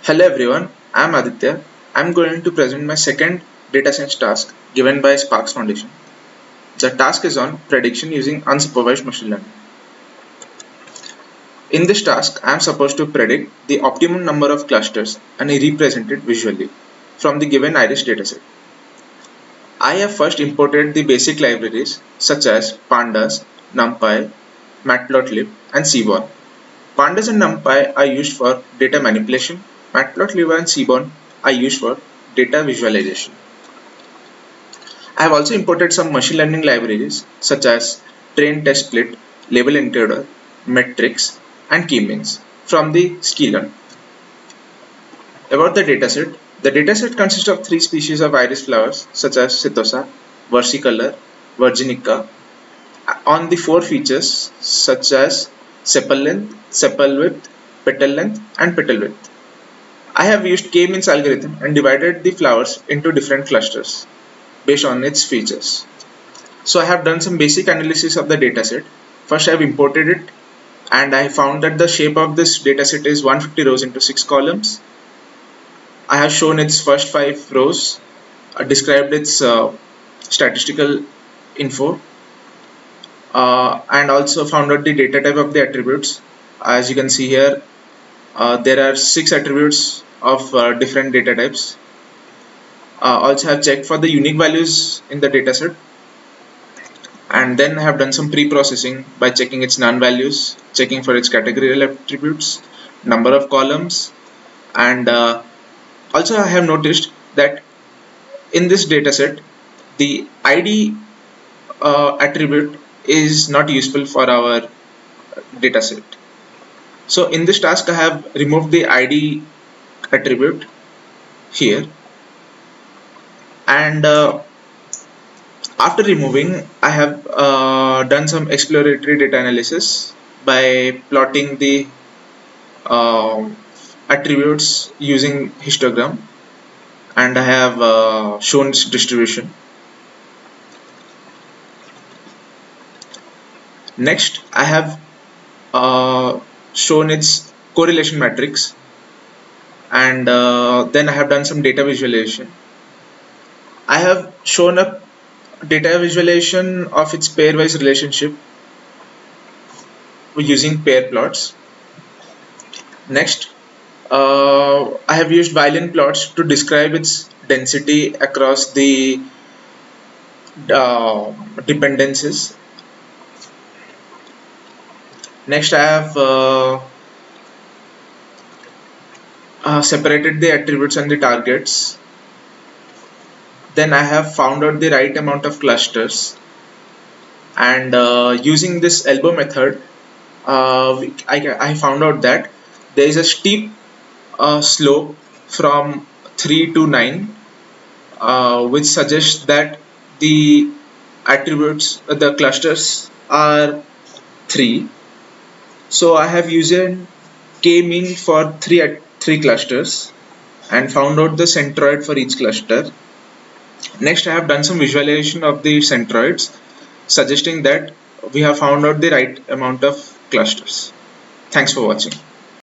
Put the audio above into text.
Hello everyone, I am Aditya. I am going to present my second data science task given by Sparks Foundation. The task is on prediction using unsupervised machine learning. In this task, I am supposed to predict the optimum number of clusters and represent it visually from the given iris dataset. I have first imported the basic libraries such as pandas, numpy, matplotlib and seaborn. Pandas and numpy are used for data manipulation. Matplotlib and seaborn are used for data visualization. I have also imported some machine learning libraries such as train test split, label encoder, metrics, and k-means from the sklearn. About the dataset consists of three species of iris flowers such as Setosa, versicolor, virginica, on the four features such as sepal length, sepal width, petal length, and petal width. I have used k-means algorithm and divided the flowers into different clusters based on its features. So I have done some basic analysis of the dataset. First I have imported it and I found that the shape of this dataset is 150 rows into 6 columns. I have shown its first 5 rows, described its statistical info, and also found out the data type of the attributes. As you can see here, there are 6 attributes of different data types. Also have checked for the unique values in the dataset, and then I have done some pre-processing by checking its null values, checking for its categorical attributes, number of columns, and also I have noticed that in this dataset the ID attribute is not useful for our dataset. So in this task I have removed the ID attribute here, and after removing, I have done some exploratory data analysis by plotting the attributes using histogram, and I have shown its distribution. Next, I have shown its correlation matrix, and then I have done some data visualization. I have shown a data visualization of its pairwise relationship using pair plots. Next, I have used Boolean plots to describe its density across the dependencies. Next, I have separated the attributes and the targets. Then I have found out the right amount of clusters, and using this elbow method, I found out that there is a steep slope from 3 to 9, which suggests that the attributes, the clusters are 3. So I have used k-mean for three clusters and found out the centroid for each cluster. Next, I have done some visualization of the centroids, suggesting that we have found out the right amount of clusters. Thanks for watching.